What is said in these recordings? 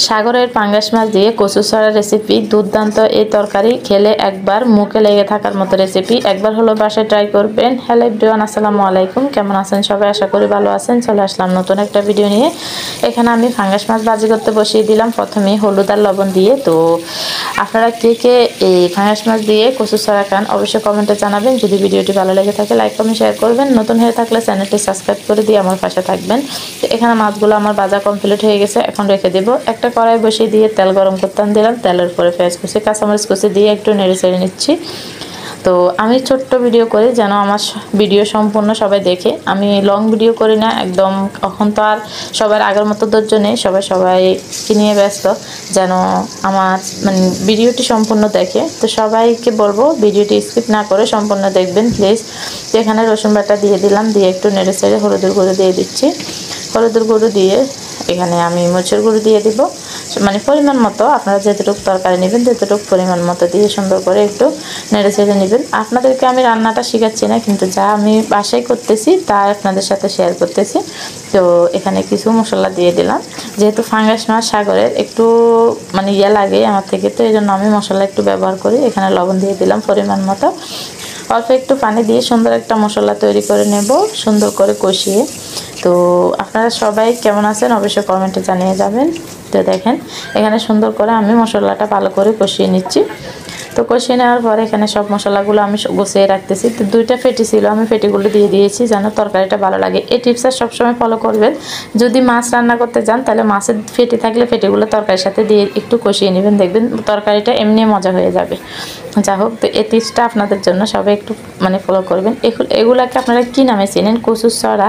সাগরের পাঙ্গাস মাছ দিয়ে কচু ছড়া রেসিপি দুর্দান্ত। এই তরকারি খেলে একবার মুখে লেগে থাকার মতো রেসিপি। একবার হলো বাসায় ট্রাই করবেন। হ্যালো এভরিওয়ান, আসসালামু আলাইকুম। কেমন আছেন সবাই? আশা করি ভালো আছেন। চলে আসলাম নতুন একটা ভিডিও নিয়ে। এখানে আমি পাঙ্গাস মাছ ভাজি করতে বসিয়ে দিলাম প্রথমেই হলুদ আর লবণ দিয়ে। তো আপনারা কে কে এই পাঙ্গাস মাছ দিয়ে কচু ছড়া খান অবশ্যই কমেন্টে জানাবেন। যদি ভিডিওটি ভালো লেগে থাকে লাইক কমেন্ট শেয়ার করবেন। নতুন হয়ে থাকলে চ্যানেলটি সাবস্ক্রাইব করে দিয়ে আমার পাশে থাকবেন। তো এখানে মাছগুলো আমার ভাজা কমপ্লিট হয়ে গেছে, এখন রেখে দেব। একটা কড়াই বসিয়ে দিয়ে তেল গরম করতে দিলাম। তেলের পরে পেঁয়াজ কুচি কাঁচামরিচ কুচি দিয়ে একটু নেড়ে চেড়ে নিচ্ছি। তো আমি ছোট্ট ভিডিও করি যেন আমার ভিডিও সম্পূর্ণ সবাই দেখে। আমি লং ভিডিও করি না একদম। এখন তো আর সবার আগের মতো ধৈর্য নেই, সবাইকে নিয়ে ব্যস্ত, যেন আমার ভিডিওটি সম্পূর্ণ দেখে। তো সবাইকে বলবো ভিডিওটি স্কিপ না করে সম্পূর্ণ দেখবেন প্লিজ। তো এখানে রসুন বাটা দিয়ে দিলাম, দিয়ে একটু নেড়ে চেড়ে হলুদের গুঁড়ো দিয়ে দিচ্ছি। হলুদের গুঁড়ো দিয়ে এখানে আমি মরিচের গুঁড়ো দিয়ে দিব, পরিমাণ মতো। আপনারা যতটুকু তরকারি নেবেন ততটুকু পরিমাণ মতো দিয়ে সুন্দর করে একটু নেড়ে চেড়ে নেবেন। আপনাদেরকে আমি রান্নাটা শেখাচ্ছি না, কিন্তু যা আমি বাসায় করতেছি তা আপনাদের সাথে শেয়ার করতেছি। তো এখানে কিছু মশলা দিয়ে দিলাম, যেহেতু পাঙ্গাস মাছ সাগরের একটু ইয়ে লাগে আমার থেকে, তো এই জন্য আমি মশলা একটু ব্যবহার করি। এখানে লবণ দিয়ে দিলাম পরিমাণ মতো। অল্প একটু পানি দিয়ে সুন্দর একটা মশলা তৈরি করে নেব, সুন্দর করে কষিয়ে। তো আপনারা সবাই কেমন আছেন অবশ্যই কমেন্টে জানিয়ে যাবেন। তো দেখেন এখানে সুন্দর করে আমি মশলাটা ভালো করে কষিয়ে নিচ্ছি। তো কষিয়ে নেওয়ার পরে এখানে সব মশলাগুলো আমি গুছিয়ে রাখতেছি। তো দুইটা ফেটি ছিল, আমি ফেটিগুলো দিয়ে দিয়েছি যেন তরকারিটা ভালো লাগে। এই টিপসটা সবসময় ফলো করবেন। যদি মাছ রান্না করতে যান তাহলে মাছের ফেটি থাকলে ফেটিগুলো তরকারির সাথে দিয়ে একটু কষিয়ে নেবেন, দেখবেন তরকারিটা এমনি মজা হয়ে যাবে। যা হোক, তো এই টিপসটা আপনাদের জন্য সবাই একটু ফলো করবেন। এগুলাকে আপনারা কী নামে চেনেন? কচুর ছড়া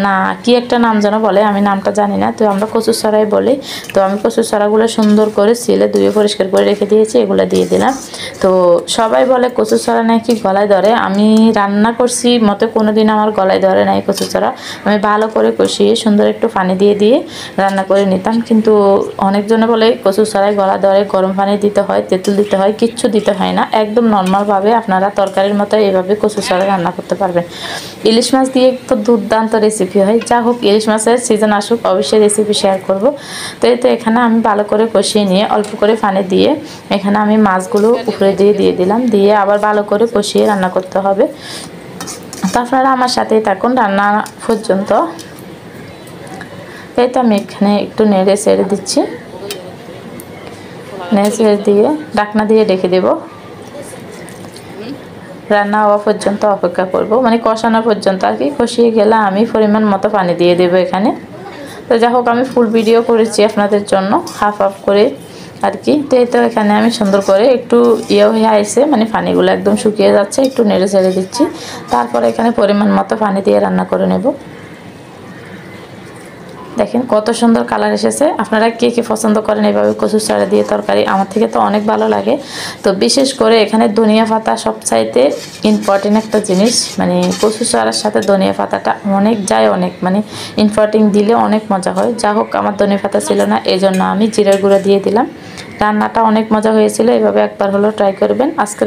না কি একটা নাম যেন বলে, আমি নামটা জানি না। তো আমরা কচুর ছড়াই বলি। তো আমি কচুর ছড়াগুলো সুন্দর করে ছিলে ধুয়ে পরিষ্কার করে রেখে দিয়েছি, এগুলো দিয়ে দিলাম। তো সবাই বলে কচু ছড়া নাকি গলায় ধরে। আমি রান্না করছি মতে কোনো দিন আমার গলায় ধরে নাই কচু ছড়া। আমি ভালো করে কষিয়ে সুন্দর একটু পানি দিয়ে দিয়ে রান্না করে নিতাম। কিন্তু অনেকজনে বলে কচু ছড়ায় গলা ধরে, গরম পানি দিতে হয়, তেঁতুল দিতে হয়, কিচ্ছু দিতে হয় না। একদম নর্মালভাবে আপনারা তরকারির মতো এইভাবে কচু ছড়া রান্না করতে পারবেন। ইলিশ মাছ দিয়ে তো দুর্দান্ত রেসিপি হয়। যা হোক, ইলিশ মাছের সিজন আসুক অবশ্যই রেসিপি শেয়ার করব। তো এই তো এখানে আমি ভালো করে কষিয়ে নিয়ে অল্প করে পানি দিয়ে এখানে আমি মাছগুলো উপরে দিয়ে দিলাম, দিয়ে আবার ভালো করে কষিয়ে রান্না করতে হবে। তো আপনারা আমার সাথেই থাকুন রান্না পর্যন্ত। এই তো আমি এখানে একটু নেড়ে ছেড়ে দিচ্ছি, নেড়ে ছেড়ে দিয়ে ঢাকনা দিয়ে রেখে দেব। রান্না হওয়া পর্যন্ত অপেক্ষা করব, কষানো পর্যন্ত আর কি। কষিয়ে গেলে আমি পরিমাণ মতো পানি দিয়ে দেবো এখানে। তো যাই হোক, আমি ফুল ভিডিও করেছি আপনাদের জন্য, হাফ হাফ করে আর কি। তো এই তো এখানে আমি সুন্দর করে একটু হয়ে আসছে, পানিগুলো একদম শুকিয়ে যাচ্ছে, একটু নেড়ে ছেড়ে দিচ্ছি। তারপরে এখানে পরিমাণ মতো পানি দিয়ে রান্না করে নেব। দেখেন কত সুন্দর কালার এসেছে। আপনারা কে কে পছন্দ করেন এইভাবে কচু ছড়া দিয়ে তরকারি? আমার থেকে তো অনেক ভালো লাগে। তো বিশেষ করে এখানে ধনিয়া পাতা সবচাইতে ইম্পর্টেন্ট একটা জিনিস। কচু ছড়ার সাথে ধনিয়া পাতাটা অনেক ইম্পর্টেন্ট দিলে অনেক মজা হয়। যা হোক, আমার ধনিয়া পাতা ছিল না, এই জন্য আমি জিরার গুঁড়া দিয়ে দিলাম। রান্নাটা অনেক মজা হয়েছিল। এইভাবে একবার হলো ট্রাই করবেন। আজকে